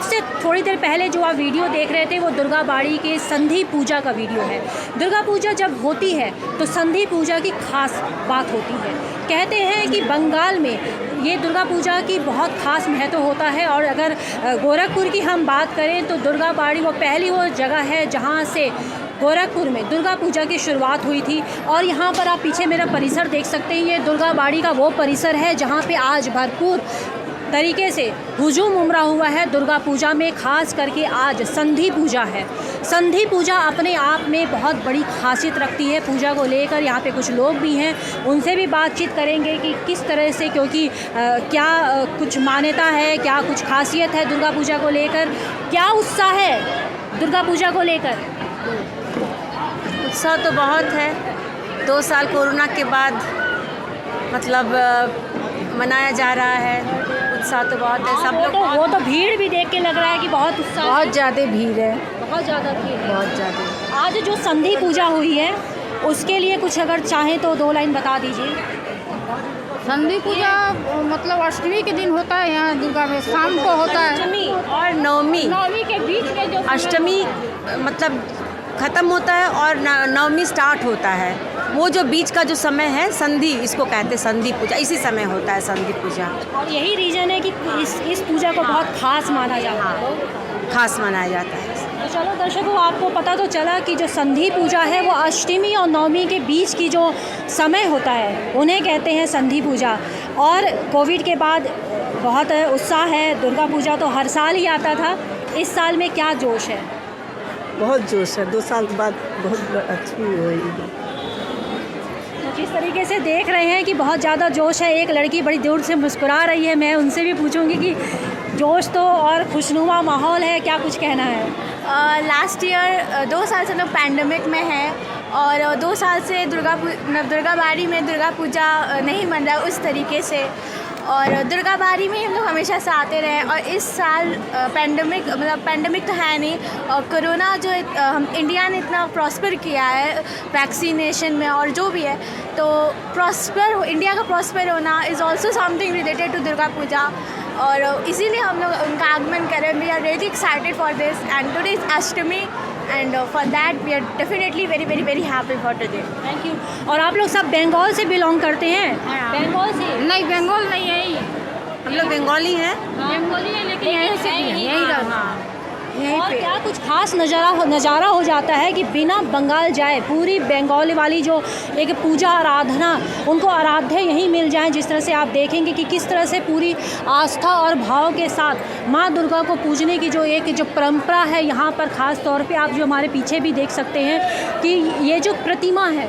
से थोड़ी देर पहले जो आप वीडियो देख रहे थे वो दुर्गा बाड़ी के संधि पूजा का वीडियो है। दुर्गा पूजा जब होती है तो संधि पूजा की खास बात होती है। कहते हैं कि बंगाल में ये दुर्गा पूजा की बहुत ख़ास महत्व होता है। और अगर गोरखपुर की हम बात करें तो दुर्गा बाड़ी वो पहली वो जगह है जहाँ से गोरखपुर में दुर्गा पूजा की शुरुआत हुई थी। और यहाँ पर आप पीछे मेरा परिसर देख सकते हैं, ये दुर्गा बाड़ी का वो परिसर है जहाँ पे आज भरपूर तरीके से हुजूम उमड़ा हुआ है दुर्गा पूजा में। ख़ास करके आज संधि पूजा है। संधि पूजा अपने आप में बहुत बड़ी खासियत रखती है पूजा को लेकर। यहाँ पे कुछ लोग भी हैं, उनसे भी बातचीत करेंगे कि किस तरह से, क्योंकि क्या कुछ मान्यता है, क्या कुछ खासियत है दुर्गा पूजा को लेकर, क्या उत्साह है दुर्गा पूजा को लेकर। उत्साह तो बहुत है। 2 साल कोरोना के बाद मतलब मनाया जा रहा है। उत्साह तो बहुत है। सब लोग वो तो भीड़ भी देख के लग रहा है कि बहुत उत्साह, बहुत ज़्यादा भीड़ है। बहुत ज़्यादा भीड़ है, बहुत ज़्यादा। आज जो संधि पूजा हुई है उसके लिए कुछ अगर चाहें तो 2 लाइन बता दीजिए। संधि पूजा मतलब अष्टमी के दिन होता है यहाँ दुर्गा में, शाम को होता है। अष्टमी और नवमी, नवमी के बीच में जो अष्टमी मतलब ख़त्म होता है और नवमी स्टार्ट होता है। वो जो बीच का जो समय है संधि, इसको कहते हैं संधि पूजा। इसी समय होता है संधि पूजा। और यही रीज़न है कि इस पूजा को बहुत खास माना जाता है, खास मनाया जाता है। तो चलो दर्शकों, आपको पता तो चला कि जो संधि पूजा है वो अष्टमी और नवमी के बीच की जो समय होता है उन्हें कहते हैं संधि पूजा। और कोविड के बाद बहुत उत्साह है। दुर्गा पूजा तो हर साल ही आता था, इस साल में क्या जोश है? बहुत जोश है। 2 साल के बाद बहुत अच्छी हुई। तो जिस तरीके से देख रहे हैं कि बहुत ज़्यादा जोश है, एक लड़की बड़ी दूर से मुस्कुरा रही है, मैं उनसे भी पूछूंगी कि जोश तो और खुशनुमा माहौल है, क्या कुछ कहना है? लास्ट ईयर 2 साल से हम लोग पैंडमिक में हैं और 2 साल से दुर्गा बाड़ी में दुर्गा पूजा नहीं मन रहा उस तरीके से। और दुर्गा बाड़ी में हम लोग हमेशा से आते रहे और इस साल पैंडमिक तो है नहीं, और कोरोना जो हम इंडिया ने इतना प्रॉस्पर किया है वैक्सीनेशन में और जो भी है, तो इंडिया का प्रॉस्पर होना is also something related to Durga Puja. और इसीलिए हम लोग उनका आगमन करें। We are really excited for this and today is Ashtami and for that we are definitely very very very happy for today. Thank you. और आप लोग सब बंगाल से बिलोंग करते हैं? बंगाल से? नहीं, बंगाल नहीं है। हम लोग बंगाली हैं। बंगाली है लेकिन यहीं से यहीं रहना। और क्या कुछ खास नज़ारा हो जाता है कि बिना बंगाल जाए पूरी बंगाली वाली जो एक पूजा आराधना, उनको आराध्य यहीं मिल जाए। जिस तरह से आप देखेंगे कि किस तरह से पूरी आस्था और भाव के साथ माँ दुर्गा को पूजने की जो परंपरा है यहाँ पर, ख़ास तौर पे आप जो हमारे पीछे भी देख सकते हैं कि ये जो प्रतिमा है,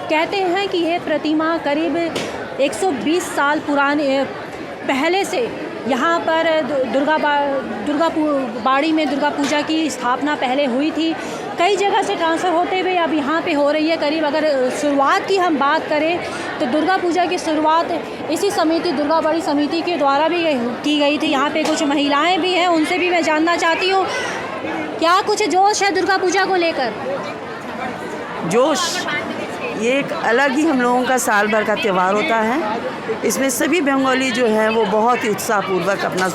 कहते हैं कि ये प्रतिमा करीब 120 साल पुराने पहले से यहाँ पर दुर्गा बाड़ी में दुर्गा पूजा की स्थापना पहले हुई थी। कई जगह से ट्रांसफ़र होते हुए अब यहाँ पे हो रही है। करीब अगर शुरुआत की हम बात करें तो दुर्गा पूजा की शुरुआत इसी समिति, दुर्गा बाड़ी समिति के द्वारा भी की गई थी। यहाँ पे कुछ महिलाएं भी हैं, उनसे भी मैं जानना चाहती हूँ क्या कुछ जोश है दुर्गा पूजा को लेकर? जोश ये एक अलग ही हम लोगों का साल भर का त्यौहार होता है। इसमें सभी बंगाली जो हैं वो बहुत ही उत्साहपूर्वक अपना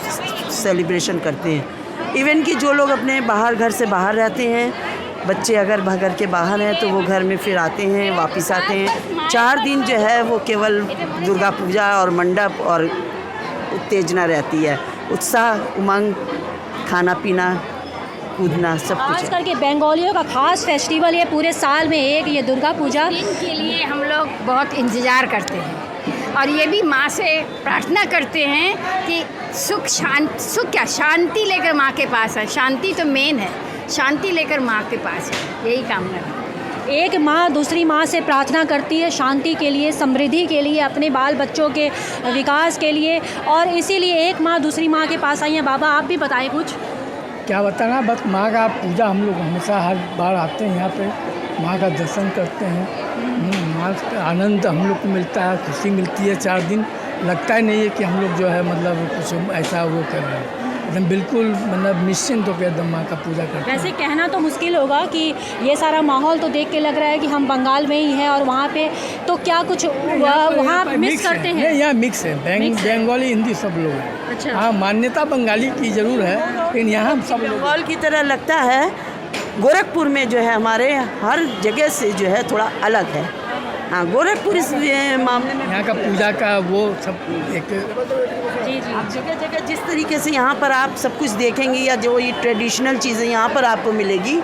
सेलिब्रेशन करते हैं। इवन कि जो लोग अपने घर से बाहर रहते हैं, बच्चे अगर घर के बाहर हैं तो वो घर में फिर आते हैं, वापस आते हैं। 4 दिन जो है वो केवल दुर्गा पूजा और मंडप और उत्तेजना रहती है। उत्साह, उमंग, खाना पीना, कूदना, सब कुछ। खास करके बंगालियों का खास फेस्टिवल ये पूरे साल में एक ये दुर्गा पूजा। इनके लिए हम लोग बहुत इंतज़ार करते हैं और ये भी माँ से प्रार्थना करते हैं कि सुख क्या शांति लेकर माँ के पास है। शांति तो मेन है, शांति लेकर माँ के पास है, यही कामना है। एक माँ दूसरी माँ से प्रार्थना करती है शांति के लिए, समृद्धि के लिए, अपने बाल बच्चों के विकास के लिए, और इसीलिए एक माँ दूसरी माँ के पास आई है। बाबा आप भी बताएं कुछ। क्या बताना, बस माँ का पूजा हम लोग हमेशा हर बार आते हैं यहाँ पे, माँ का दर्शन करते हैं। माँ का आनंद हम लोग को मिलता है, खुशी मिलती है। 4 दिन लगता ही नहीं है कि हम लोग जो है मतलब कुछ ऐसा वो कर रहे हैं। एकदम बिल्कुल मतलब निश्चिंत होकर एकदम माँ का पूजा करते हैं। वैसे कहना तो मुश्किल होगा कि ये सारा माहौल तो देख के लग रहा है कि हम बंगाल में ही हैं और वहाँ पे तो क्या कुछ वहाँ मिस करते हैं? यहाँ मिक्स है, बंगाली हिंदी सब लोग हैं। अच्छा। हाँ, मान्यता बंगाली की ज़रूर है, लेकिन यहाँ हम सब लोग बंगाल की तरह लगता है। गोरखपुर में जो है हमारे हर जगह से जो है थोड़ा अलग है। हाँ, गोरखपुर इस मामले में यहाँ का पूजा का वो सब एक जी जी। जगह जगह जिस तरीके से यहाँ पर आप सब कुछ देखेंगे या जो ये ट्रेडिशनल चीज़ें यहाँ पर आपको मिलेगी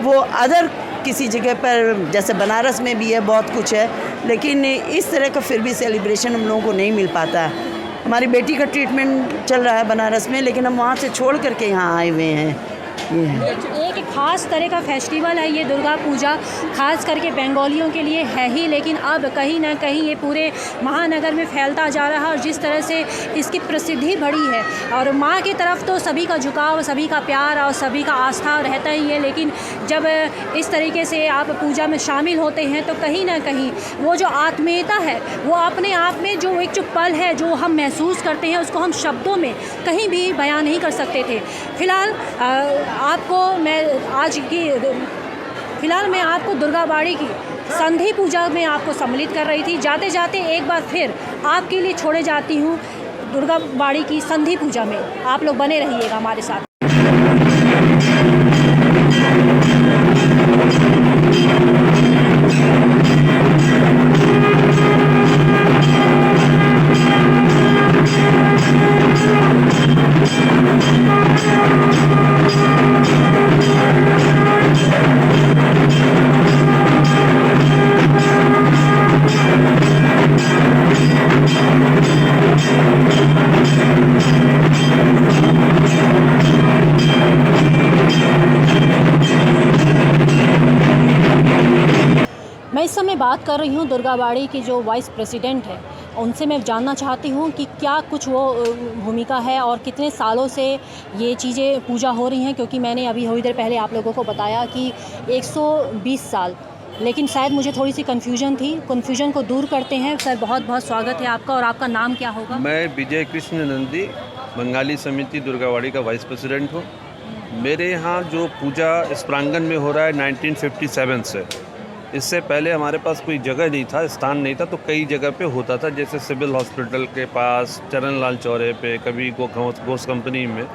वो अदर किसी जगह पर, जैसे बनारस में भी है, बहुत कुछ है, लेकिन इस तरह का फिर भी सेलिब्रेशन हम लोगों को नहीं मिल पाता है। हमारी बेटी का ट्रीटमेंट चल रहा है बनारस में, लेकिन हम वहाँ से छोड़ करके यहाँ आए हुए हैं। ये है एक ख़ास तरह का फेस्टिवल है ये दुर्गा पूजा, खास करके बंगालियों के लिए है ही, लेकिन अब कहीं ना कहीं ये पूरे महानगर में फैलता जा रहा है और जिस तरह से इसकी प्रसिद्धि बढ़ी है और माँ की तरफ तो सभी का झुकाव, सभी का प्यार और सभी का आस्था रहता ही है, लेकिन जब इस तरीके से आप पूजा में शामिल होते हैं तो कहीं ना कहीं वो जो आत्मीयता है, वो अपने आप में जो एक जो पल है जो हम महसूस करते हैं उसको हम शब्दों में कहीं भी बयान नहीं कर सकते थे। फ़िलहाल मैं आपको दुर्गाबाड़ी की संधि पूजा में आपको सम्मिलित कर रही थी। जाते जाते एक बार फिर आपके लिए छोड़े जाती हूँ दुर्गाबाड़ी की संधि पूजा में। आप लोग बने रहिएगा हमारे साथ। मैं इस समय बात कर रही हूँ दुर्गाबाड़ी की जो वाइस प्रेसिडेंट है, उनसे मैं जानना चाहती हूँ कि क्या कुछ वो भूमिका है और कितने सालों से ये चीज़ें पूजा हो रही हैं, क्योंकि मैंने अभी थोड़ी देर पहले आप लोगों को बताया कि 120 साल, लेकिन शायद मुझे थोड़ी सी कन्फ्यूजन थी। कन्फ्यूजन को दूर करते हैं। सर बहुत बहुत स्वागत है आपका, और आपका नाम क्या होगा? मैं विजय कृष्ण नंदी, बंगाली समिति दुर्गाबाड़ी का वाइस प्रेसिडेंट हूँ। मेरे यहाँ जो पूजा इस प्रांगण में हो रहा है 1957 से, इससे पहले हमारे पास कोई जगह नहीं था, स्थान नहीं था, तो कई जगह पे होता था, जैसे सिविल हॉस्पिटल के पास, चरण लाल चौराहे पे, कभी घोष कंपनी में।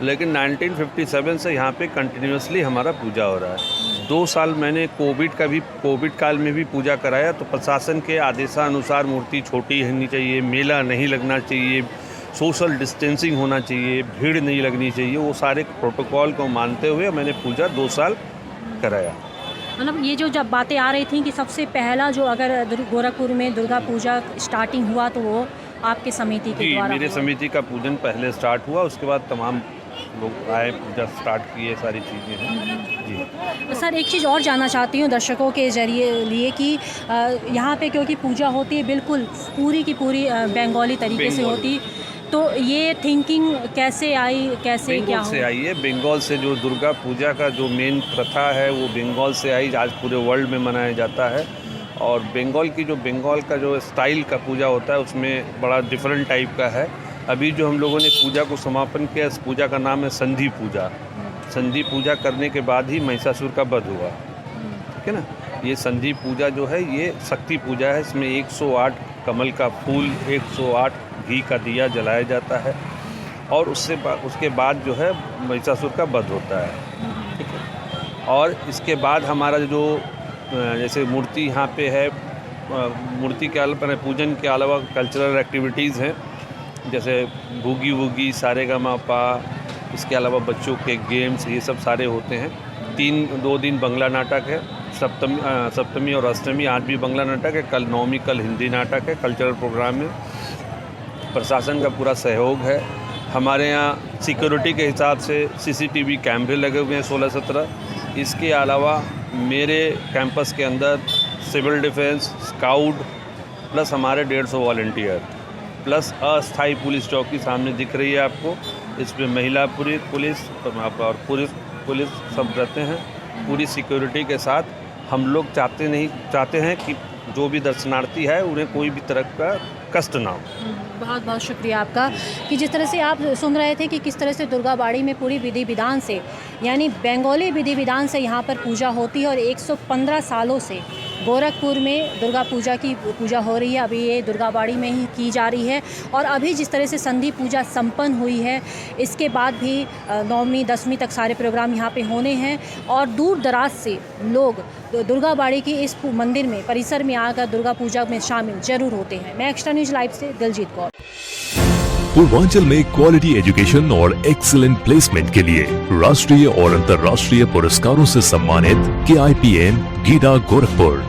लेकिन 1957 से यहाँ पे कंटिन्यूसली हमारा पूजा हो रहा है। 2 साल मैंने कोविड काल में भी पूजा कराया, तो प्रशासन के आदेशानुसार मूर्ति छोटी होनी चाहिए, मेला नहीं लगना चाहिए, सोशल डिस्टेंसिंग होना चाहिए, भीड़ नहीं लगनी चाहिए, वो सारे प्रोटोकॉल को मानते हुए मैंने पूजा 2 साल कराया। मतलब ये जो जब बातें आ रही थी कि सबसे पहला जो अगर गोरखपुर में दुर्गा पूजा स्टार्टिंग हुआ तो वो आपके समिति के द्वारा? मेरे समिति का पूजन पहले स्टार्ट हुआ, उसके बाद तमाम लोग आए, पूजा स्टार्ट किए, सारी चीज़ें हैं जी। सर एक चीज़ और जानना चाहती हूँ दर्शकों के जरिए लिए कि यहाँ पे क्योंकि पूजा होती है बिल्कुल पूरी की पूरी बंगाली तरीके से होती, तो ये थिंकिंग कैसे आई, कैसे क्या बंगाल से आई है? बंगाल से जो दुर्गा पूजा का जो मेन प्रथा है वो बंगाल से आई, आज पूरे वर्ल्ड में मनाया जाता है। और बंगाल का जो स्टाइल का पूजा होता है उसमें बड़ा डिफरेंट टाइप का है। अभी जो हम लोगों ने पूजा को समापन किया, इस पूजा का नाम है संधि पूजा। संधि पूजा करने के बाद ही महिषासुर का वध हुआ, ठीक है ना। ये संधि पूजा जो है ये शक्ति पूजा है, इसमें 108 कमल का फूल, 108 घी का दिया जलाया जाता है और उसके बाद जो है महिषासुर का वध होता है, ठीक है। और इसके बाद हमारा जो जैसे मूर्ति यहाँ पे है, मूर्ति के अलावा पूजन के अलावा कल्चरल एक्टिविटीज़ हैं, जैसे बूगी वूगी, सारेगामापा, इसके अलावा बच्चों के गेम्स, ये सब सारे होते हैं। 2 दिन बंगला नाटक है, सप्तमी और अष्टमी आज भी बंगला नाटक है, कल नवमी कल हिंदी नाटक है। कल्चरल प्रोग्राम में प्रशासन का पूरा सहयोग है। हमारे यहाँ सिक्योरिटी के हिसाब से CCTV कैमरे लगे हुए हैं 16-17। इसके अलावा मेरे कैंपस के अंदर सिविल डिफेंस, स्काउट, प्लस हमारे 150 वॉलंटियर, प्लस अस्थाई पुलिस चौकी सामने दिख रही है आपको, इस पर महिला पुलिस और पुलिस सब रहते हैं। पूरी सिक्योरिटी के साथ हम लोग चाहते हैं कि जो भी दर्शनार्थी है उन्हें कोई भी तरह का कष्ट ना हो। बहुत बहुत शुक्रिया आपका कि जिस तरह से आप सुन रहे थे कि किस तरह से दुर्गाबाड़ी में पूरी विधि विधान से, यानी बंगाली विधि विधान से यहाँ पर पूजा होती है। और 115 सालों से गोरखपुर में दुर्गा पूजा की पूजा हो रही है। अभी ये दुर्गाबाड़ी में ही की जा रही है। और अभी जिस तरह से संधि पूजा संपन्न हुई है, इसके बाद भी 9वीं 10वीं तक सारे प्रोग्राम यहाँ पे होने हैं। और दूर दराज से लोग दुर्गाबाड़ी की इस मंदिर में, परिसर में आकर दुर्गा पूजा में शामिल जरूर होते हैं। मैं एक्स्ट्रा न्यूज़ लाइव से दिलजीत कौर। पूर्वांचल में क्वालिटी एजुकेशन और एक्सीलेंट प्लेसमेंट के लिए राष्ट्रीय और अंतर्राष्ट्रीय पुरस्कारों से सम्मानित KIPM गीडा गोरखपुर।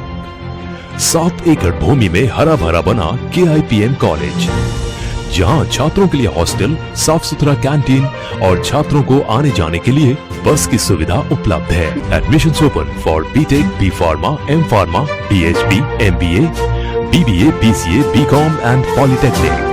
7 एकड़ भूमि में हरा भरा बना KIPM कॉलेज, जहां छात्रों के लिए हॉस्टल, साफ सुथरा कैंटीन और छात्रों को आने जाने के लिए बस की सुविधा उपलब्ध है। Admissions open for BTech, B Pharma, M Pharma, PhD, MBA, BBA, BCA, BCom and polytechnic.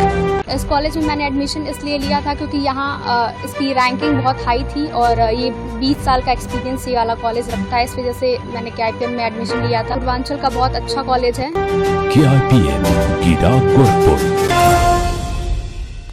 इस कॉलेज में मैंने एडमिशन इसलिए लिया था क्योंकि यहाँ इसकी रैंकिंग बहुत हाई थी और ये 20 साल का एक्सपीरियंस ये वाला कॉलेज रखता है। इस वजह से मैंने KIPM में एडमिशन लिया था। पूर्वांचल का बहुत अच्छा कॉलेज है। KIPM गीडा गोरखपुर।